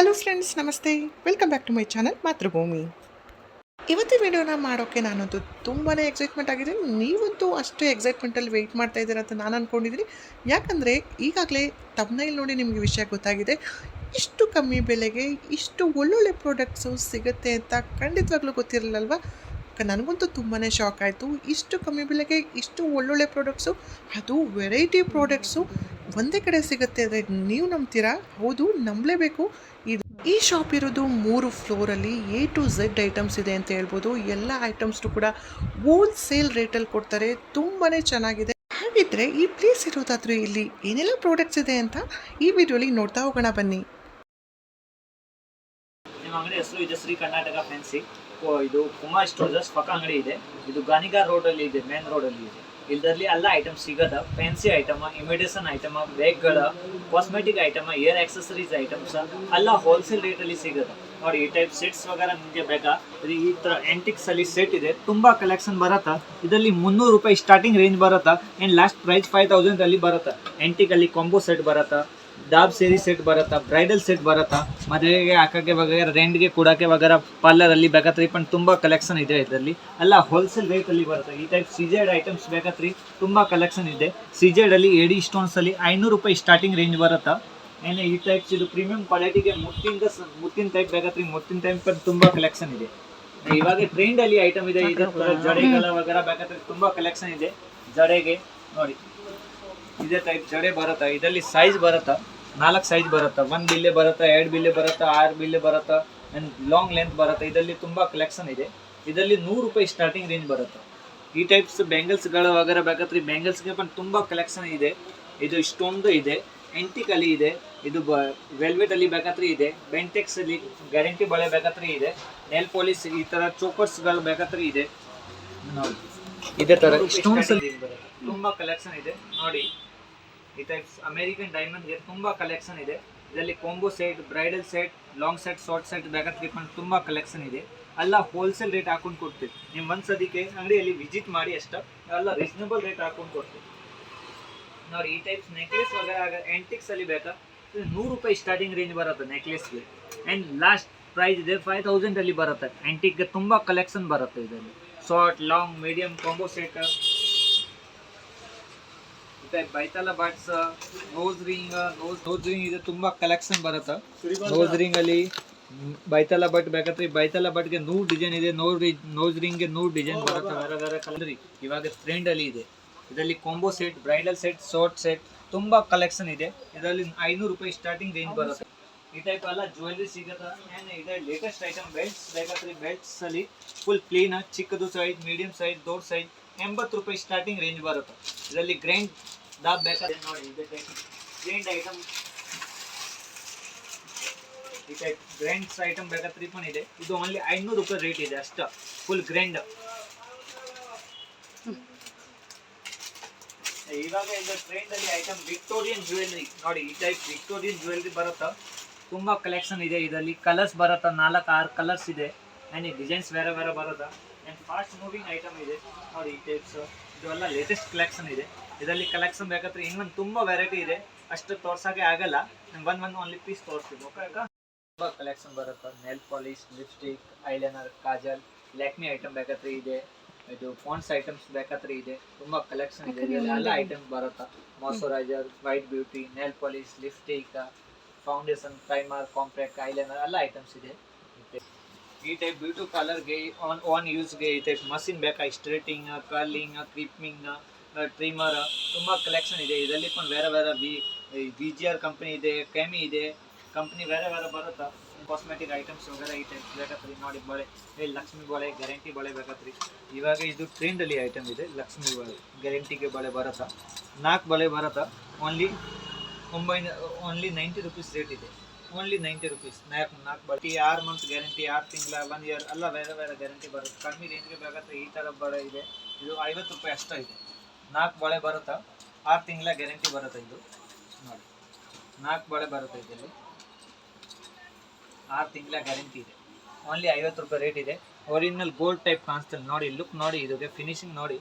Hello friends, ನಮಸ್ತೆ. Welcome back to my channel Mathrubhoomi. ಇವತ್ತಿನ ವಿಡಿಯೋನ ಮಾಡೋಕ್ಕೆ ನಾನಂತೂ ತುಂಬಾ ಎಕ್ಸೈಟ್ಮೆಂಟ್ ಆಗಿದ್ದೀನಿ. ನೀವಂತೂ ಅಷ್ಟೇ ಎಕ್ಸೈಟ್ಮೆಂಟಲ್ಲಿ ವೆಯ್ಟ್ ಮಾಡ್ತಾ ಇದ್ದೀರಾ ಅಂತ ನಾನು ಅಂದ್ಕೊಂಡಿದ್ದೀನಿ. ಯಾಕಂದರೆ ಈಗಾಗಲೇ ತಮ್ನೈಲ್ ನೋಡಿ ನಿಮಗೆ ವಿಷಯ ಗೊತ್ತಾಗಿದೆ. ಇಷ್ಟು ಕಮ್ಮಿ ಬೆಲೆಗೆ ಇಷ್ಟು ಒಳ್ಳೊಳ್ಳೆ ಪ್ರಾಡಕ್ಟ್ಸು ಸಿಗುತ್ತೆ ಅಂತ ಖಂಡಿತವಾಗ್ಲೂ ಗೊತ್ತಿರಲಿಲ್ಲಲ್ವ. ನನಗಂತೂ ತುಂಬಾ ಶಾಕ್ ಆಯಿತು. ಇಷ್ಟು ಕಮ್ಮಿ ಬೆಲೆಗೆ ಇಷ್ಟು ಒಳ್ಳೊಳ್ಳೆ ಪ್ರಾಡಕ್ಟ್ಸು, ಅದು ವೆರೈಟಿ ಪ್ರಾಡಕ್ಟ್ಸು ಒಂದೇ ಕಡೆ ಸಿಗುತ್ತೆ ಅಂದರೆ ನೀವು ನಂಬ್ತೀರಾ? ಹೌದು, ನಂಬಲೇಬೇಕು. ಈ ಶಾಪ್ ಇರೋದು 3 ಫ್ಲೋರಲ್ಲಿ A to Z ಐಟಮ್ಸ್ ಇದೆ ಅಂತ ಹೇಳ್ಬೋದು. ಎಲ್ಲ ಐಟಮ್ಸ್ನು ಕೂಡ ಹೋಲ್ಸೇಲ್ ರೇಟಲ್ಲಿ ಕೊಡ್ತಾರೆ. ತುಂಬಾ ಚೆನ್ನಾಗಿದೆ. ಹಾಗಿದ್ರೆ ಈ ಪ್ಲೇಸ್ ಇರೋದಾದ್ರೂ ಇಲ್ಲಿ ಏನೆಲ್ಲ ಪ್ರಾಡಕ್ಟ್ಸ್ ಇದೆ ಅಂತ ಈ ವಿಡಿಯೋಲಿ ನೋಡ್ತಾ ಹೋಗೋಣ ಬನ್ನಿ. ನಿಮ್ಮ ಅಂಗಡಿ ಹೆಸರು ಇದೆ ಶ್ರೀ ಕರ್ನಾಟಕ ಫ್ಯಾನ್ಸಿ. ಇದು ಕುಮಾರ್ ಸ್ಟೋರ್ ಜಸ್ಟ್ ಪಕ್ಕ ಅಂಗಡಿ ಇದೆ. ಇದು ಗಾನಿಗಾರ್ ರೋಡಲ್ಲಿ ಇದೆ, ಮೇನ್ ರೋಡಲ್ಲಿ ಇದೆ. ಇದರಲ್ಲಿ ಎಲ್ಲ ಐಟಮ್ ಸಿಗೋದ. ಫ್ಯಾನ್ಸಿ ಐಟಮ್, ಇಮಿಟೇಷನ್ ಐಟಮ್, ಬ್ಯಾಗ್ಗಳ, cosmetic item, hair accessories items ಎಲ್ಲ ಹೋಲ್ಸೇಲ್ ರೇಟಲ್ಲಿ ಸಿಗೋದು. ನೋಡಿ, ಈ ಟೈಪ್ ಸೆಟ್ಸ್ ವಗೇರೆ ನಿಮಗೆ ಬೇಕಾ? ಈ ಥರ ಆಂಟಿಕ್ಸ್ ಅಲ್ಲಿ ಸೆಟ್ ಇದೆ, ತುಂಬ ಕಲೆಕ್ಷನ್ ಬರುತ್ತಾ. ಇದರಲ್ಲಿ 300 ರೂಪಾಯಿ ಸ್ಟಾರ್ಟಿಂಗ್ ರೇಂಜ್ ಬರುತ್ತಾ. ಆ್ಯಂಡ್ ಲಾಸ್ಟ್ ಪ್ರೈಸ್ 5000 ಅಲ್ಲಿ ಬರುತ್ತಾ. ಆಂಟಿಕಲ್ಲಿ ಕಾಂಬೋ ಸೆಟ್ ಬರುತ್ತಾ, ಡಾಬ್ ಸೇರಿ ಸೆಟ್ ಬರುತ್ತಾ, ಬ್ರೈಡಲ್ ಸೆಟ್ ಬರುತ್ತಾ, ಮದುವೆಗೆ ಹಾಕೋಕ್ಕೆ ವಗೇರೆ ರೆಂಟ್ಗೆ ಕೊಡೋಕ್ಕೆ ವಗೇರೆ ಪಾರ್ಲರಲ್ಲಿ ಬೇಕಾತ್ರಿ. पण ತುಂಬ ಕಲೆಕ್ಷನ್ ಇದೆ ಇದರಲ್ಲಿ. ಎಲ್ಲ ಹೋಲ್ಸೇಲ್ ರೇಟಲ್ಲಿ ಬರುತ್ತೆ. ಈ ಟೈಪ್ ಸಿಜೆಡ್ ಐಟಮ್ಸ್ ಬೇಕಾತ್ರಿ, ತುಂಬ ಕಲೆಕ್ಷನ್ ಇದೆ. ಸಿಜೆಡಲ್ಲಿ ಎಡಿ ಸ್ಟೋನ್ಸಲ್ಲಿ 500 ರೂಪಾಯಿ ಸ್ಟಾರ್ಟಿಂಗ್ ರೇಂಜ್ ಬರುತ್ತಾ. ಏನು ಈ ಟೈಪ್ಸ್ ಇದು ಪ್ರೀಮಿಯಂ ಕ್ವಾಲಿಟಿಗೆ ಮುತ್ತಿನ ಟೈಪ್ ಬೇಕಾತ್ರಿ. ಮುತ್ತಿನ ಟೈಪ್ ತುಂಬ ಕಲೆಕ್ಷನ್ ಇದೆ. ಇವಾಗ ಟ್ರೆಂಡಲ್ಲಿ ಐಟಮ್ ಇದೆ. ಇದು ಜಡೆಗಳ ವಗೇರೆ ಬೇಕಾತ್ರಿ, ತುಂಬ ಕಲೆಕ್ಷನ್ ಇದೆ. ಜಡೆಗೆ ನೋಡಿ, ಇದೇ ಟೈಪ್ ಜಡೆ ಬರುತ್ತಾ. ಇದರಲ್ಲಿ ಸೈಜ್ ಬರುತ್ತಾ, 4 ಸೈಜ್ ಬರುತ್ತಾ. 1 ಬಿಲ್ಲೆ ಬರುತ್ತಾ, 2 ಬಿಲ್ಲೆ ಬರುತ್ತಾ, 6 ಬಿಲ್ಲೆ ಬರುತ್ತಾ, ಆ್ಯಂಡ್ ಲಾಂಗ್ ಲೆಂತ್ ಬರುತ್ತೆ. ಇದರಲ್ಲಿ ತುಂಬ ಕಲೆಕ್ಷನ್ ಇದೆ. ಇದರಲ್ಲಿ 100 ರೂಪಾಯಿ ಸ್ಟಾರ್ಟಿಂಗ್ ರೇಂಜ್ ಬರುತ್ತೆ. ಈ ಟೈಪ್ಸ್ ಬ್ಯಾಂಗಲ್ಸ್ಗಳ ವಗೇರೆ ಬೇಕಾತ್ರಿ. ಬ್ಯಾಂಗಲ್ಸ್ಗೆ पण ತುಂಬ ಕಲೆಕ್ಷನ್ ಇದೆ. ಇದು ಸ್ಟೋನ್ದು ಇದೆ, ಆಂಟಿಕಲ್ಲಿ ಇದೆ, ಇದು ವೆಲ್ವೆಟಲ್ಲಿ ಬೇಕಾತ್ರಿ ಇದೆ, ಬೆಂಟೆಕ್ಸಲ್ಲಿ ಗ್ಯಾರಂಟಿ ಬಳೆ ಬೇಕಾತ್ರಿ ಇದೆ, ನೆಲ್ ಪಾಲಿಸ್ ಈ ಥರ ಚೋಕರ್ಸ್ಗಳು ಬೇಕಾತ್ರಿ ಇದೆ. ನೋಡಿ, ಇದೇ ಥರ ಸ್ಟೋನ್ಸಲ್ಲಿ ತುಂಬ ಕಲೆಕ್ಷನ್ ಇದೆ. ನೋಡಿ, ಈ ಟೈಪ್ಸ್ ಅಮೇರಿಕನ್ ಡೈಮಂಡ್ಗೆ ತುಂಬ ಕಲೆಕ್ಷನ್ ಇದೆ. ಇದರಲ್ಲಿ combo set, bridal set, long set, short set ಬೇಕಾದ್ರೆ ತುಂಬ ಕಲೆಕ್ಷನ್ ಇದೆ. ಎಲ್ಲ ಹೋಲ್ಸೇಲ್ ರೇಟ್ ಹಾಕೊಂಡು ಕೊಡ್ತೀವಿ. ನೀವು ಒಂದ್ಸದಿಕ್ಕೆ ಅಂಗಡಿಯಲ್ಲಿ ವಿಸಿಟ್ ಮಾಡಿ ಅಷ್ಟ ಎಲ್ಲ ರೀಸನಬಲ್ ರೇಟ್ ಹಾಕೊಂಡು ಕೊಡ್ತೀವಿ. ನೋಡಿ, ಈ ಟೈಪ್ಸ್ ನೆಕ್ಲೆಸ್ ವಗೇರೆ ಆಂಟಿಕ್ಸ್ ಅಲ್ಲಿ ಬೇಕಾ 100 ರೂಪಾಯಿ ಸ್ಟಾರ್ಟಿಂಗ್ ರೇಂಜ್ ಬರುತ್ತೆ ನೆಕ್ಲೆಸ್ಗೆ. ಆ್ಯಂಡ್ ಲಾಸ್ಟ್ ಪ್ರೈಸ್ ಇದೆ 5000 ಅಲ್ಲಿ ಬರುತ್ತೆ. ಆಂಟಿಕ್ಗೆ ತುಂಬ ಕಲೆಕ್ಷನ್ ಬರುತ್ತೆ ಇದರಲ್ಲಿ. Short, long, medium combo set, ಬೈತಲ ಬಟ್ಸ್, ನೋಸ್ ರಿಂಗ್ ಇದೆ, ತುಂಬಾ ಕಲೆಕ್ಷನ್ ಬರುತ್ತೆ. ನೋಸ್ ರಿಂಗ್ ಅಲ್ಲಿ ಬೈತಲ ಬಟ್ ಬೇಕಾದ್ರೆ ಬೈತಲ ಬಟ್ಗೆ 100 ಡಿಸೈನ್ ಇದೆ. ನೋಸ್ ರಿಂಗ್ಗೆ 100 ಡಿಸೈನ್ ಬರುತ್ತೆ. ಬೇರೆ ಬೇರೆ ಕಲರ್ ಇವಾಗ ಟ್ರೆಂಡ್ ಅಲ್ಲಿ ಇದೆ. ಇದರಲ್ಲಿ combo set, bridal set, short set ತುಂಬಾ ಕಲೆಕ್ಷನ್ ಇದೆ. ಇದರಲ್ಲಿ 500 ರೂಪಾಯಿ ಸ್ಟಾರ್ಟಿಂಗ್ ರೇಂಜ್ ಬರುತ್ತೆ. ಈ ಟೈಪ್ ಎಲ್ಲ ಜ್ಯುವೆಲ್ರಿ ಸಿಗುತ್ತೆ. ಇದೆ ಲೇಟೆಸ್ಟ್ ಐಟಮ್ ಬೆಲ್ಟ್ಸ್ ಬೇಕಾದ್ರೆ ಬೆಲ್ಟ್ಸ್ ಅಲ್ಲಿ ಫುಲ್ ಕ್ಲೀನ್, ಚಿಕ್ಕದು ಸೈಜ್, ಮೀಡಿಯಂ ಸೈಜ್, ದೊಡ್ಡ ಸೈಜ್ 80 ರೂಪಾಯಿ ಸ್ಟಾರ್ಟಿಂಗ್ ರೇಂಜ್ ಬರುತ್ತೆ. ಇದರಲ್ಲಿ ಗ್ರ್ಯಾಂಡ್ ದಾಬ್ ಬೇಕಾದ್ರೆ ನೋಡಿ, ಇದೆ ಗ್ರ್ಯಾಂಡ್ ಐಟಮ್. ಈ ಟೈಪ್ ಗ್ರ್ಯಾಂಡ್ಸ್ ಐಟಮ್ ಬೇಕಾದ್ರೆ पण ಇದೆ. ಇದು ಓನ್ಲಿ 500 ರೂಪಾಯಿ ರೇಟ್ ಇದೆ ಅಷ್ಟ. Full grand. ಇವಾಗ ಇದು ಟ್ರೆಂಡ್ ಅಲ್ಲಿ ಐಟಮ್ ವಿಕ್ಟೋರಿಯನ್ ಜ್ಯುವೆಲ್ರಿ. ನೋಡಿ, ಈ ಟೈಪ್ ವಿಕ್ಟೋರಿಯನ್ ಜ್ಯುವೆಲ್ರಿ ಬರುತ್ತಾ. ತುಂಬಾ ಕಲೆಕ್ಷನ್ ಇದೆ. ಇದರಲ್ಲಿ ಕಲರ್ಸ್ ಬರುತ್ತಾ, 4-6 ಕಲರ್ಸ್ ಇದೆ. ಆ್ಯಂಡ್ ಈ ಡಿಸೈನ್ಸ್ ಬೇರೆ ಬೇರೆ ಬರುತ್ತಾ. ಆ್ಯಂಡ್ ಫಾಸ್ಟ್ ಮೂವಿಂಗ್ ಐಟಮ್ ಇದೆ. ನೋಡಿ, ಈ ಟೈಪ್ಸ್ ಇದೆಲ್ಲ ಲೇಟೆಸ್ಟ್ ಕಲೆಕ್ಷನ್ ಇದೆ. ಇದರಲ್ಲಿ ಕಲೆಕ್ಷನ್ ಬೇಕಾದ್ರೆ ಇನ್ನೊಂದು ತುಂಬ ವೆರೈಟಿ ಇದೆ. ಅಷ್ಟು ತೋರ್ಸೋಕೆ ಆಗಲ್ಲ. ಒಂದು ಓನ್ಲಿ ಪೀಸ್ ತೋರಿಸ್ತೀವಿ. ಓಕೆ, ತುಂಬ ಕಲೆಕ್ಷನ್ ಬರುತ್ತೆ. Nail polish, lipstick, eyeliner, kajal, Lakme item ಬೇಕಾದ್ರೆ ಇದೆ. ಇದು ಫಾಂಟ್ಸ್ ಐಟಮ್ಸ್ ಬೇಕಾದ್ರೆ ಇದೆ. ತುಂಬ ಕಲೆಕ್ಷನ್ ಇದೆ. ಎಲ್ಲ ಐಟಮ್ಸ್ ಬರುತ್ತಾ. Moisturiser, white beauty, nail polish, lipstick, foundation, primer, compact, eyeliner ಎಲ್ಲ ಐಟಮ್ಸ್ ಇದೆ. ಈ ಟೈಪ್ ಬ್ಯೂಟಿ ಪಾರ್ಲರ್ಗೆ ಆನ್ ಯೂಸ್ಗೆ ಈ ಟೈಪ್ ಮಷಿನ್ ಬೇಕಾ. ಸ್ಟ್ರೇಟಿಂಗ್, ಕರ್ಲಿಂಗ್, ಕ್ಲಿಪ್ಪಿಂಗ್, ಟ್ರಿಮರ್ ತುಂಬ ಕಲೆಕ್ಷನ್ ಇದೆ. ಇದರಲ್ಲಿ पण ಬೇರೆ ಬೇರೆ VGR ಕಂಪ್ನಿ ಇದೆ, ಕೆಮಿ ಇದೆ, ಕಂಪ್ನಿ ಬೇರೆ ಬೇರೆ ಬರುತ್ತಾ. ಕಾಸ್ಮೆಟಿಕ್ ಐಟಮ್ಸ್ ವಗೇರೆ ಈ ಟೈಪ್ ಬೇಕಾತ್ರಿ. ನೋಡಿ, ಬಳೆ, ಲಕ್ಷ್ಮಿ ಬಳೆ, ಗ್ಯಾರಂಟಿ ಬಳೆ ಬೇಕಾತ್ರಿ. ಇವಾಗ ಇದು ಟ್ರೆಂಡಲ್ಲಿ ಐಟಮ್ ಇದೆ. ಲಕ್ಷ್ಮಿ ಬಳೆ ಗ್ಯಾರಂಟಿಗೆ ಬಳೆ ಬರುತ್ತಾ. 4 ಬಳೆ ಬರುತ್ತಾ. ಓನ್ಲಿ 90 ರೂಪೀಸ್ ರೇಟ್ ಇದೆ. ಓನ್ಲಿ 90 ರೂಪೀಸ್ 4 ಬಳೆ. 6 ಮಂತ್ ಗ್ಯಾರಂಟಿ, 6 ತಿಂಗಳ, 1 ಇಯರ್ ಎಲ್ಲ ಬೇರೆ ಬೇರೆ ಗ್ಯಾರಂಟಿ ಬರುತ್ತೆ. ಕಮ್ಮಿ ರೇಂಜ್ಗೆ ಬೇಕಾದ್ರೆ ಈ ಥರ ಬಳೆ ಇದೆ. ಇದು 50 ರೂಪಾಯಿ ಅಷ್ಟೇ ಇದೆ. 4 ಬಳೆ ಬರುತ್ತಾ. 6 ತಿಂಗಳ ಗ್ಯಾರಂಟಿ ಬರುತ್ತೆ. ಇದು ನೋಡಿ, 4 ಬಳೆ ಬರುತ್ತೆ. ಇದರಲ್ಲಿ 6 ತಿಂಗಳ ಗ್ಯಾರಂಟಿ ಇದೆ. ಓನ್ಲಿ 50 ರೂಪಾಯಿ ರೇಟ್ ಇದೆ. ಒರಿಜಿನಲ್ ಗೋಲ್ಡ್ ಟೈಪ್ ಕಾಣಿಸ್ತದೆ. ನೋಡಿ, ಲುಕ್ ನೋಡಿ, ಇದಕ್ಕೆ ಫಿನಿಶಿಂಗ್ ನೋಡಿ.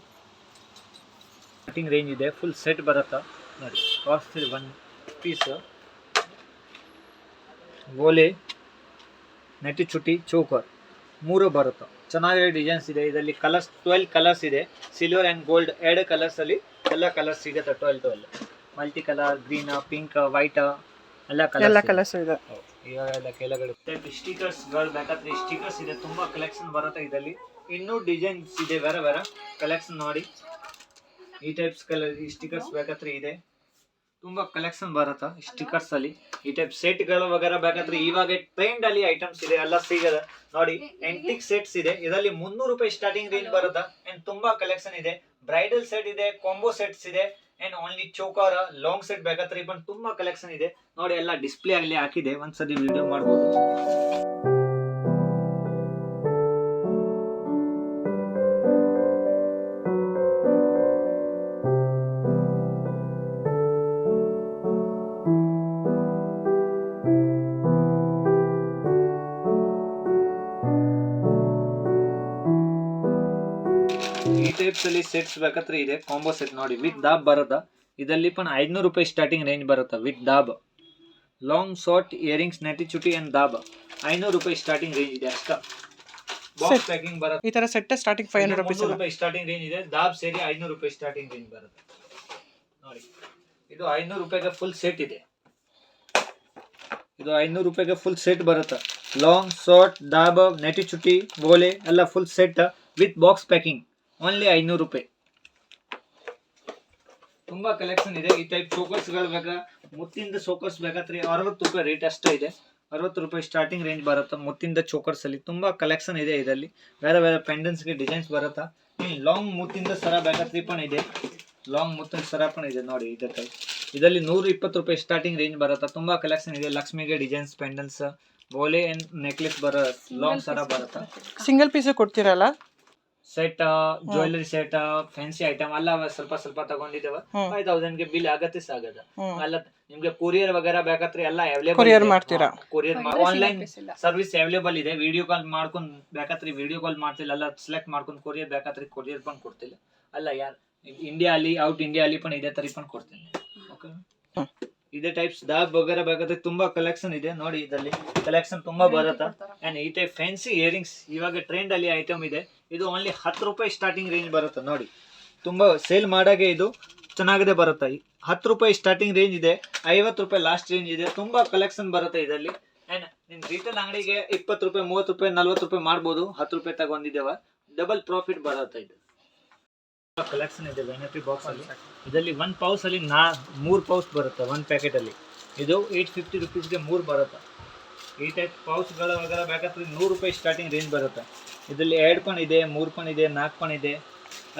ಸ್ಟಾರ್ಟಿಂಗ್ ರೇಂಜ್ ಇದೆ. ಫುಲ್ ಸೆಟ್ ಬರುತ್ತಾ. ನೋಡಿ, ಕಾಸ್ಟ್ 1 ಪೀಸ್ ಓಲೆ ನೆಟಿ ಚುಟಿ ಚೋಕರ್ ಮೂರು ಬರುತ್ತೆ. ಚೆನ್ನಾಗಿರೋ ಡಿಸೈನ್ಸ್ ಇದೆ. ಇದರಲ್ಲಿ ಕಲರ್ಸ್ 12 ಕಲರ್ಸ್ ಇದೆ. ಸಿಲ್ವರ್ ಆ್ಯಂಡ್ ಗೋಲ್ಡ್ 2 ಕಲರ್ಸಲ್ಲಿ ಎಲ್ಲ ಕಲರ್ಸ್ ಸಿಗುತ್ತೆ. 12 multi colour, green, pink, white ಎಲ್ಲ ಕಲರ್ಸ್ ಇದೆ. ಇವಾಗೆಲ್ಲ ಕೆಳಗಡೆ ಸ್ಟಿಕರ್ಸ್ಗಳು ಬೇಕಾದ್ರೆ ಸ್ಟಿಕರ್ಸ್ ಇದೆ. ತುಂಬ ಕಲೆಕ್ಷನ್ ಬರುತ್ತೆ ಇದರಲ್ಲಿ. ಇನ್ನೂ ಡಿಸೈನ್ಸ್ ಇದೆ, ಬೇರೆ ಬೇರೆ ಕಲೆಕ್ಷನ್ ನೋಡಿ. ಈ ಟೈಪ್ಸ್ ಕಲರ್ ಈ ಸ್ಟಿಕರ್ಸ್ ಬೇಕಾದ್ರೆ ಇದೆ. ತುಂಬಾ ಕಲೆಕ್ಷನ್ ಬರುತ್ತೆ ಸ್ಟಿಕರ್ಸ್ ಅಲ್ಲಿ. ಈ ಟೈಪ್ ಸೆಟ್ಗಳು ವಗೇರಾ ಬೇಕಾದ್ರೆ ಇವಾಗ ಟ್ರೆಂಡ್ ಅಲ್ಲಿ ಐಟಮ್ಸ್ ಇದೆ, ಎಲ್ಲ ಸಿಗದ ನೋಡಿ. ಎಂಟಿಕ್ ಸೆಟ್ಸ್ ಇದೆ. ಇದರಲ್ಲಿ 300 ರೂಪಾಯಿ ಸ್ಟಾರ್ಟಿಂಗ್ ರೇಂಜ್ ಬರುತ್ತೆ. ಅಂಡ್ ತುಂಬಾ ಕಲೆಕ್ಷನ್ ಇದೆ. ಬ್ರೈಡಲ್ ಸೆಟ್ ಇದೆ, ಕಾಂಬೋ ಸೆಟ್ಸ್ ಇದೆ, and only choker long set ಬೇಕಾದ್ರೆ ಬಂದು ತುಂಬಾ ಕಲೆಕ್ಷನ್ ಇದೆ ನೋಡಿ. ಎಲ್ಲ ಡಿಸ್ಪ್ಲೇ ಆಗಲಿ ಹಾಕಿದೆ, ಒಂದ್ಸರಿ ವಿಡಿಯೋ ಮಾಡ್ಬೋದು. ಈ ಟೈಪ್ಸ್ ಅಲ್ಲಿ ಸೆಟ್ಸ್ ಬೇಕಾದ್ರೆ ಇದೆ. ಕಾಂಬೋ ಸೆಟ್ ನೋಡಿ, ವಿತ್ ದಾಬ್ ಬರುತ್ತೆ. ಇದರಲ್ಲಿ ಪಣ 500 ರೂಪಾಯಿ ಸ್ಟಾರ್ಟಿಂಗ್ ರೇಂಜ್ ಬರುತ್ತೆ ವಿತ್ ದಾಬ್. ಲಾಂಗ್ ಶಾರ್ಟ್ ಇಯರಿಂಗ್ಸ್, ನೆಟಿ ಚುಟಿ ಅಂಡ್ ದಾಬ್ 500 ರೂಪಾಯಿ ಸ್ಟಾರ್ಟಿಂಗ್ ರೇಂಜ್ ಇದೆ ಅಷ್ಟ. ಬಾಕ್ಸ್ ಪ್ಯಾಕಿಂಗ್ ಬರುತ್ತೆ. ಈ ತರ ಸೆಟ್ ಸ್ಟಾರ್ಟಿಂಗ್ 500 ರೂಪಾಯಿ ಸ್ಟಾರ್ಟಿಂಗ್ ರೇಂಜ್ ಇದೆ. ದಾಬ್ ಸೇರಿ 500 ರೂಪಾಯಿ ಸ್ಟಾರ್ಟಿಂಗ್ ರೇಂಜ್ ಬರುತ್ತೆ ನೋಡಿ. ಇದು 500 ರೂಪಾಯಿಗೆ ಫುಲ್ ಸೆಟ್ ಇದೆ. ಇದು 500 ರೂಪಾಯಿಗೆ ಫುಲ್ ಸೆಟ್ ಬರುತ್ತೆ. ಲಾಂಗ್ ಶಾರ್ಟ್ ದಾಬ್ ನೆಟಿ ಚುಟಿ ಬೋಲೆ ಎಲ್ಲ full set with box packing only 500 ರೂಪಾಯಿ. ತುಂಬಾ ಕಲೆಕ್ಷನ್ ಇದೆ. ಈ ಟೈಪ್ ಚೋಕರ್ಸ್ ಗಳು ಬೇಕಾ, ಮುತ್ತಿಂದ ಚೋಕರ್ಸ್ ಬೇಕಾದ್ರೆ 60 ರೂಪಾಯಿ ರೇಟ್ ಅಷ್ಟೇ ಇದೆ. 60 ರೂಪಾಯಿ ಸ್ಟಾರ್ಟಿಂಗ್ ರೇಂಜ್ ಬರುತ್ತೆ ಮುತ್ತಿಂದ ಚೋಕರ್ಸ್ ಅಲ್ಲಿ. ತುಂಬಾ ಕಲೆಕ್ಷನ್ ಇದೆ ಇದರಲ್ಲಿ. ಬೇರೆ ಬೇರೆ ಪೆಂಡೆಂಟ್ಸ್ ಗೆ ಡಿಸೈನ್ಸ್ ಬರುತ್ತೆ. ಲಾಂಗ್ ಮುತ್ತಿಂದ ಸರ ಬೇಕಾದ್ರೆ ಪಣ ಇದೆ. ಲಾಂಗ್ ಮುತ್ತಿನ ಸರ ಪಣ ಇದೆ ನೋಡಿ. ಇದೇ ಟೈಪ್ ಇದರಲ್ಲಿ 120 ರೂಪಾಯಿ ಸ್ಟಾರ್ಟಿಂಗ್ ರೇಂಜ್ ಬರುತ್ತೆ. ತುಂಬಾ ಕಲೆಕ್ಷನ್ ಇದೆ. ಲಕ್ಷ್ಮಿಗೆ ಡಿಸೈನ್ಸ್, ಪೆಂಡೆಂಟ್ಸ್, ಬೋಲೆ ಅಂಡ್ ನೆಕ್ಲೆಸ್ ಲಾಂಗ್ ಸರ ಬರುತ್ತೆ. ಸಿಂಗಲ್ ಪೀಸ್ ಕೊಡ್ತೀರಲ್ಲ set, jewellery set, fancy item ಎಲ್ಲ ಸ್ವಲ್ಪ ಸ್ವಲ್ಪ ತಗೊಂಡಿದ್ದೇವೆ. 5000 ಗೆ ಬಿಲ್ ಆಗತ್ತೆ ಸಾಗದ. ಅಲ್ಲ ನಿಮ್ಗೆ ಕೊರಿಯರ್ ವಗೇರಾ ಬೇಕಾದ್ರೆ ಎಲ್ಲ ಅವೈಲೇಬಲ್. ಕೊರಿಯರ್ ಮಾಡ್ತೀರಾ? ಕೊರಿಯರ್ ಆನ್ಲೈನ್ ಸರ್ವಿಸ್ ಅವೈಲೇಬಲ್ ಇದೆ. ವಿಡಿಯೋ ಕಾಲ್ ಮಾಡ್ಕೊಂಡು ಬೇಕಾದ್ರೆ ವಿಡಿಯೋ ಕಾಲ್ ಮಾಡ್ತಿಲ್ಲ, ಎಲ್ಲ ಸೆಲೆಕ್ಟ್ ಮಾಡ್ಕೊಂಡು ಕೊರಿಯರ್ ಬೇಕಾದ್ರೆ ಕೊರಿಯರ್ ಬಂದು ಕೊಡ್ತಿಲ್ಲ. ಅಲ್ಲ ಯಾರು ಇಂಡಿಯಾ ಅಲ್ಲಿ ಔಟ್ ಇಂಡಿಯಾ ಅಲ್ಲಿ ಪಣ ಇದೇ ತರ ಬಂದು ಕೊಡ್ತೀನಿ. ಓಕೆ, ಇದೇ ಟೈಪ್ಸ್ ದಾಬ್ ವಗೇರಾ ಬೇಕಾದ್ರೆ ತುಂಬಾ ಕಲೆಕ್ಷನ್ ಇದೆ ನೋಡಿ. ಇದರಲ್ಲಿ ಕಲೆಕ್ಷನ್ ತುಂಬಾ ಬರುತ್ತೆ. ಅಂಡ್ ಈ ಟೈಪ್ ಫ್ಯಾನ್ಸಿ ಇಯರಿಂಗ್ಸ್ ಇವಾಗ ಟ್ರೆಂಡ್ ಅಲ್ಲಿ ಐಟಮ್ ಇದೆ. ಇದು ಓನ್ಲಿ 10 ರೂಪಾಯಿ ಸ್ಟಾರ್ಟಿಂಗ್ ರೇಂಜ್ ಬರುತ್ತೆ ನೋಡಿ. ತುಂಬಾ ಸೇಲ್ ಮಾಡಾಗೆ ಇದು ಚೆನ್ನಾಗಿದೆ ಬರುತ್ತೆ. 10 ರೂಪಾಯಿ ಸ್ಟಾರ್ಟಿಂಗ್ ರೇಂಜ್ ಇದೆ, 50 ರೂಪಾಯಿ ಲಾಸ್ಟ್ ರೇಂಜ್ ಇದೆ. ತುಂಬಾ ಕಲೆಕ್ಷನ್ ಬರುತ್ತೆ ಇದರಲ್ಲಿ. ಅಂಡ್ ನಿಮ್ ರಿಟೇಲ್ ಅಂಗಡಿಗೆ 20 ರೂಪಾಯಿ, 30 ರೂಪಾಯಿ, 40 ರೂಪಾಯಿ ಮಾಡ್ಬೋದು. 10 ರೂಪಾಯಿ ತಗೊಂಡಿದ್ದೇವೆ, ಡಬಲ್ ಪ್ರಾಫಿಟ್ ಬರುತ್ತೆ. ಇದು ಕಲೆಕ್ಷನ್ ಇದೆ ವ್ಯಾನಿಟಿ ಬಾಕ್ಸ್ ಅಲ್ಲಿ. ಇದರಲ್ಲಿ 1 ಪೌಚ್ ಅಲ್ಲಿ 3 ಪೌಚ್ ಬರುತ್ತೆ 1 ಪ್ಯಾಕೆಟ್ ಅಲ್ಲಿ. ಇದು 850 ರೂಪೀಸ್ಗೆ 3 ಬರುತ್ತೆ. ಈ ಟೈಪ್ ಪೌಚ್ಗಳ ವಗೇರಾ ಬೇಕಾದ್ರೆ 100 ರೂಪಾಯಿ ಸ್ಟಾರ್ಟಿಂಗ್ ರೇಂಜ್ ಬರುತ್ತೆ. ಇದರಲ್ಲಿ 2 ಪಣ ಇದೆ, 3 ಪಣ ಇದೆ, 4 ಪಣ ಇದೆ,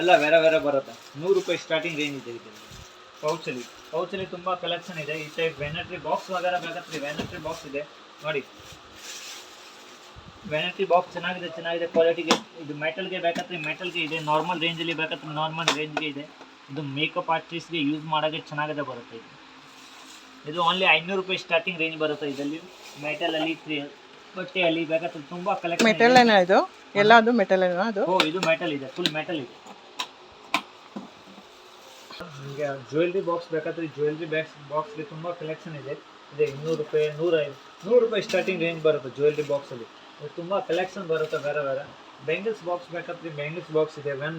ಎಲ್ಲ ಬೇರೆ ಬೇರೆ ಬರುತ್ತೆ. 100 ರೂಪಾಯಿ ಸ್ಟಾರ್ಟಿಂಗ್ ರೇಂಜ್ ಇದೆ ಇದರಲ್ಲಿ. ಪೌಚಲ್ಲಿ ತುಂಬಾ ಕಲೆಕ್ಷನ್ ಇದೆ. ಈ ಟೈಪ್ ವ್ಯಾನಿಟಿ ಬಾಕ್ಸ್ ವಗೇರಾ ಬೇಕಾದ್ರೆ ವ್ಯಾನಿಟಿ ಬಾಕ್ಸ್ ಇದೆ ನೋಡಿ. ವ್ಯಾನಿಟಿ ಬಾಕ್ಸ್ ಚೆನ್ನಾಗಿದೆ ಕ್ವಾಲಿಟಿಗೆ. ಇದು ಮೆಟಲ್ಗೆ ಬೇಕಾದ್ರೆ ಮೆಟಲ್ಗೆ ಇದೆ, ನಾರ್ಮಲ್ ರೇಂಜಲ್ಲಿ ಬೇಕಾದ್ರೆ ನಾರ್ಮಲ್ ರೇಂಜ್ಗೆ ಇದೆ. ಇದು ಮೇಕಪ್ ಆರ್ಟಿಸ್ಟ್ಗೆ ಯೂಸ್ ಮಾಡೋಕ್ಕೆ ಚೆನ್ನಾಗಿದೆ ಬರುತ್ತೆ. ಇದು ಓನ್ಲಿ 500 ರೂಪಾಯಿ ಸ್ಟಾರ್ಟಿಂಗ್ ರೇಂಜ್ ಬರುತ್ತೆ. ಇದರಲ್ಲಿ ಮೆಟಲಲ್ಲಿ, ಬಟ್ಟೆಯಲ್ಲಿ ಬೇಕಾದ್ರೆ ತುಂಬಾ ಕಲೆಕ್ಷನ್. ಮೆಟಲ್ ಏನೋ ಇದು ಎಲ್ಲ? ಅದು ಮೆಟಲ್ ಏನೋ ಅದು? ಇದು ಮೆಟಲ್ ಇದೆ, ಫುಲ್ ಮೆಟಲ್ ಇದೆ. ನಿಮಗೆ ಜ್ಯುವೆಲ್ರಿ ಬಾಕ್ಸ್ ಬೇಕಾದ್ರೆ ಜ್ಯುವೆಲ್ರಿ ಬಾಕ್ಸ್ಗೆ ತುಂಬಾ ಕಲೆಕ್ಷನ್ ಇದೆ. 200 ರೂಪಾಯಿ, 100 ರೂಪಾಯಿ ಸ್ಟಾರ್ಟಿಂಗ್ ರೇಂಜ್ ಬರುತ್ತೆ ಜ್ಯುವೆಲ್ರಿ ಬಾಕ್ಸಲ್ಲಿ. ತುಂಬಾ ಕಲೆಕ್ಷನ್ ಬರುತ್ತೆ ಬೇರೆ ಬೇರೆ. ಬ್ಯಾಂಗಲ್ಸ್ ಬಾಕ್ಸ್ ಬೇಕಾದ್ರೆ ಬ್ಯಾಂಗಲ್ಸ್ ಬಾಕ್ಸ್ ಇದೆ. 1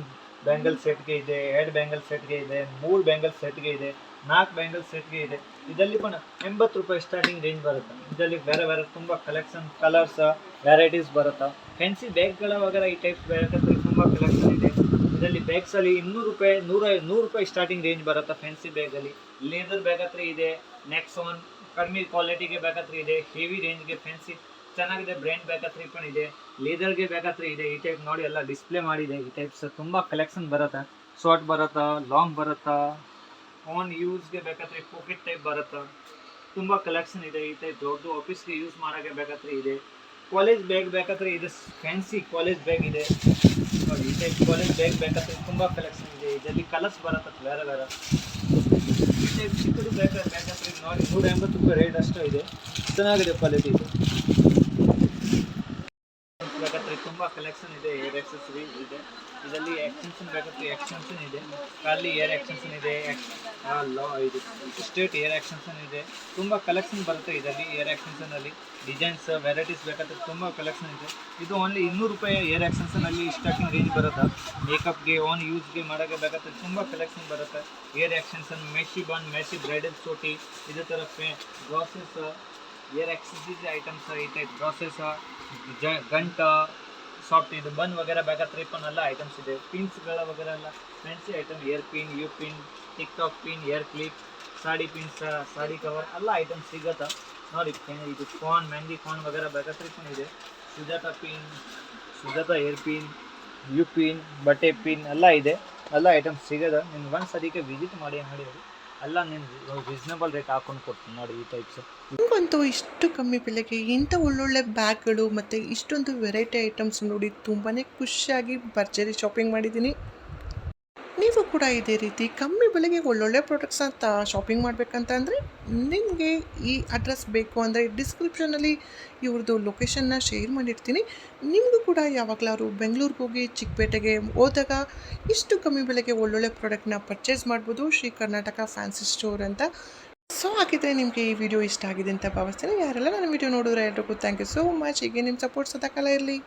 ಬ್ಯಾಂಗಲ್ ಸೆಟ್ಗೆ ಇದೆ, 2 ಬ್ಯಾಂಗಲ್ ಸೆಟ್ಗೆ ಇದೆ, 3 ಬ್ಯಾಂಗಲ್ ಸೆಟ್ಗೆ ಇದೆ, 4 ಬ್ಯಾಂಗಲ್ ಸೆಟ್ಗೆ ಇದೆ. ಇದರಲ್ಲಿ ಪಣ 80 ರೂಪಾಯಿ ಸ್ಟಾರ್ಟಿಂಗ್ ರೇಂಜ್ ಬರುತ್ತೆ. ಇದರಲ್ಲಿ ಬೇರೆ ಬೇರೆ ತುಂಬಾ ಕಲೆಕ್ಷನ್, ಕಲರ್ಸ್, ವೆರೈಟೀಸ್ ಬರುತ್ತೆ. ಫ್ಯಾನ್ಸಿ ಬ್ಯಾಗ್ಗಳ ವಗೇರಾ ಈ ಟೈಪ್ ಬೇಕಾದ್ರೆ ತುಂಬಾ ಕಲೆಕ್ಷನ್ ಇದೆ. ಇದರಲ್ಲಿ ಬ್ಯಾಗ್ಸ್ ಅಲ್ಲಿ 200 ರೂಪಾಯಿ, 100 ರೂಪಾಯಿ ಸ್ಟಾರ್ಟಿಂಗ್ ರೇಂಜ್ ಬರುತ್ತೆ ಫ್ಯಾನ್ಸಿ ಬ್ಯಾಗ್ ಅಲ್ಲಿ. ಲೇದರ್ ಬೇಕಾದ್ರೆ ಇದೆ, ನೆಕ್ಸಾನ್ ಕಡಿಮೆ ಕ್ವಾಲಿಟಿಗೆ ಬೇಕಾದ್ರೆ ಇದೆ, ಹೆವಿ ರೇಂಜ್ಗೆ ಫ್ಯಾನ್ಸಿ ಚೆನ್ನಾಗಿದೆ ಬ್ರ್ಯಾಂಡ್ ಬೇಕಾದ್ರೆ ಪಣ ಇದೆ, ಲೇದರ್ಗೆ ಬೇಕಾದ್ರೆ ಇದೆ. ಈ ಟೈಪ್ ನೋಡಿ ಎಲ್ಲ ಡಿಸ್ಪ್ಲೇ ಮಾಡಿದೆ. ಈ ಟೈಪ್ಸ್ ತುಂಬಾ ಕಲೆಕ್ಷನ್ ಬರುತ್ತೆ. ಶಾರ್ಟ್ ಬರುತ್ತೆ, ಲಾಂಗ್ ಬರುತ್ತೆ, ಆನ್ ಯೂಸ್ಗೆ ಬೇಕಾದ್ರೆ ಪಾಕೆಟ್ ಟೈಪ್ ಬರುತ್ತೆ. ತುಂಬಾ ಕಲೆಕ್ಷನ್ ಇದೆ. ಈ ಟೈಪ್ ದೊಡ್ಡ ಆಫೀಸ್ಗೆ ಯೂಸ್ ಮಾಡೋಕ್ಕೆ ಬೇಕಾದ್ರೆ ಇದೆ. ಕಾಲೇಜ್ ಬ್ಯಾಗ್ ಬೇಕಾದ್ರೆ ಇದೆ, ಫ್ಯಾನ್ಸಿ ಕಾಲೇಜ್ ಬ್ಯಾಗ್ ಇದೆ ನೋಡಿ. ಈ ಟೈಪ್ ಕಾಲೇಜ್ ಬ್ಯಾಗ್ ಬೇಕಾದ್ರೆ ತುಂಬಾ ಕಲೆಕ್ಷನ್ ಇದೆ. ಇದರಲ್ಲಿ ಕಲರ್ಸ್ ಬರುತ್ತೆ ಬೇರೆ ಬೇರೆ. ಈ ಟೈಪ್ ಚಿಕ್ಕದು ಬೇಕಾದ್ರೆ ನೋಡಿ 180 ರೂಪಾಯಿ ರೇಟ್ ಅಷ್ಟೇ ಇದೆ. ಚೆನ್ನಾಗಿದೆ ಕ್ವಾಲಿಟಿ ಇದೆ. ಬೇಕಾದ್ರೆ ತುಂಬ ಕಲೆಕ್ಷನ್ ಇದೆ. ಏರ್ ಎಕ್ಸೆಸರಿ ಇದೆ, ಇದರಲ್ಲಿ ಎಕ್ಸ್ಟೆನ್ಷನ್ ಬೇಕಾದ್ರೆ ಎಕ್ಸ್ಟೆನ್ಷನ್ ಇದೆ, ಖಾಲಿ ಏರ್ ಎಕ್ಸ್ಟೆನ್ಷನ್ ಇದೆ, ಇದು ಸ್ಟ್ರೇಟ್ ಏರ್ ಎಕ್ಸ್ಟೆನ್ಷನ್ ಇದೆ. ತುಂಬ ಕಲೆಕ್ಷನ್ ಬರುತ್ತೆ ಇದರಲ್ಲಿ. ಏರ್ ಎಕ್ಸ್ಟೆನ್ಷನಲ್ಲಿ ಡಿಸೈನ್ಸ್ ವೆರೈಟೀಸ್ ಬೇಕಾದ್ರೆ ತುಂಬ ಕಲೆಕ್ಷನ್ ಇದೆ. ಇದು ಓನ್ಲಿ 200 ರೂಪಾಯಿ ಏರ್ ಎಕ್ಸ್ಟೆನ್ಷನಲ್ಲಿ ಸ್ಟಾರ್ಟಿಂಗ್ ರೇಂಜ್ ಬರುತ್ತೆ. ಮೇಕಪ್ಗೆ ಓನ್ ಯೂಸ್ಗೆ ಮಾಡೋಕ್ಕೆ ಬೇಕಾದ್ರೆ ತುಂಬ ಕಲೆಕ್ಷನ್ ಬರುತ್ತೆ. ಏರ್ ಎಕ್ಸ್ಟೆನ್ಷನ್, ಮೆಶಿ ಬನ್, ಮೆಶಿ ಬ್ರೈಡಲ್ ಚೋಟಿ, ಇದೇ ಥರ ಗ್ಲಾಸಸ್, ಏರ್ ಎಕ್ಸಸರೀಸ್ ಐಟಮ್ಸ್ ಐತೆ, ಗ್ಲಾಸಸ್, ಗಂಟ, ಸಾಫ್ಟ್ ಇದು ಬನ್ ವಗೇರ ಬೇಕಾದ್ರೆ ಎಲ್ಲ ಐಟಮ್ಸ್ ಇದೆ. ಪಿನ್ಸ್ಗಳ ವಗೇರ ಎಲ್ಲ fancy item, hair pin, U pin, TikTok pin, hair clip, sari pins, sari cover ಎಲ್ಲ ಐಟಮ್ಸ್ ಸಿಗುತ್ತೆ ನೋಡಿ. ಇದು ಫೋನ್, ಮೆಹಂದಿ ಫೋನ್ ವಗೇರ ಬೇಕಾದ್ರೆ ಇದೆ. Sujata pin, Sujata hair pin, U pin, ಬಟ್ಟೆ ಪಿನ್ ಎಲ್ಲ ಇದೆ. ಎಲ್ಲ ಐಟಮ್ಸ್ ಸಿಗೋದು. ನಿಮ್ಗೆ ಒಂದು ಸರಿಗೆ ವಿಸಿಟ್ ಮಾಡಿ ಅಂಗಡಿ, ಎಲ್ಲ ನೀನು ರೀಸನಬಲ್ ರೇಟ್ ಹಾಕೊಂಡು ಕೊಡ್ತೀನಿ ನೋಡಿ ಈ ಟೈಪ್ಸ್. ನನಗಂತೂ ಇಷ್ಟು ಕಮ್ಮಿ ಬೆಲೆಗೆ ಇಂಥ ಒಳ್ಳೊಳ್ಳೆ ಬ್ಯಾಗ್ಗಳು ಮತ್ತು ಇಷ್ಟೊಂದು ವೆರೈಟಿ ಐಟಮ್ಸ್ ನೋಡಿ ತುಂಬಾ ಖುಷಿಯಾಗಿ ಭರ್ಜರಿ ಶಾಪಿಂಗ್ ಮಾಡಿದ್ದೀನಿ. ನೀವು ಕೂಡ ಇದೇ ರೀತಿ ಕಮ್ಮಿ ಬೆಲೆಗೆ ಒಳ್ಳೊಳ್ಳೆ ಪ್ರಾಡಕ್ಟ್ಸ್ ಅಂತ ಶಾಪಿಂಗ್ ಮಾಡಬೇಕಂತ ಅಂದರೆ ನಿಮಗೆ ಈ ಅಡ್ರೆಸ್ ಬೇಕು ಅಂದರೆ ಡಿಸ್ಕ್ರಿಪ್ಷನಲ್ಲಿ ಇವ್ರದ್ದು ಲೊಕೇಶನ್ನ ಶೇರ್ ಮಾಡಿರ್ತೀನಿ. ನಿಮಗೂ ಕೂಡ ಯಾವಾಗಲಾದ್ರು ಬೆಂಗಳೂರಿಗೆ ಹೋಗಿ ಚಿಕ್ಕಪೇಟೆಗೆ ಹೋದಾಗ ಇಷ್ಟು ಕಮ್ಮಿ ಬೆಲೆಗೆ ಒಳ್ಳೊಳ್ಳೆ ಪ್ರಾಡಕ್ಟ್ನ ಪರ್ಚೇಸ್ ಮಾಡ್ಬೋದು ಶ್ರೀ ಕರ್ನಾಟಕ ಫ್ಯಾನ್ಸಿ ಸ್ಟೋರ್ ಅಂತ. ಸೊ ಹಾಗಿದ್ರೆ ನಿಮಗೆ ಈ ವಿಡಿಯೋ ಇಷ್ಟ ಆಗಿದೆ ಅಂತ ಭಾವಿಸ್ತೀನಿ. ಯಾರೆಲ್ಲ ನನ್ನ ವಿಡಿಯೋ ನೋಡಿದ್ರೆ ಎಲ್ರಿಗೂ ಥ್ಯಾಂಕ್ ಯು ಸೋ ಮಚ್. ಹೀಗೆ ನಿಮ್ಮ ಸಪೋರ್ಟ್ ಸದಾಕಾಲ ಇರಲಿ.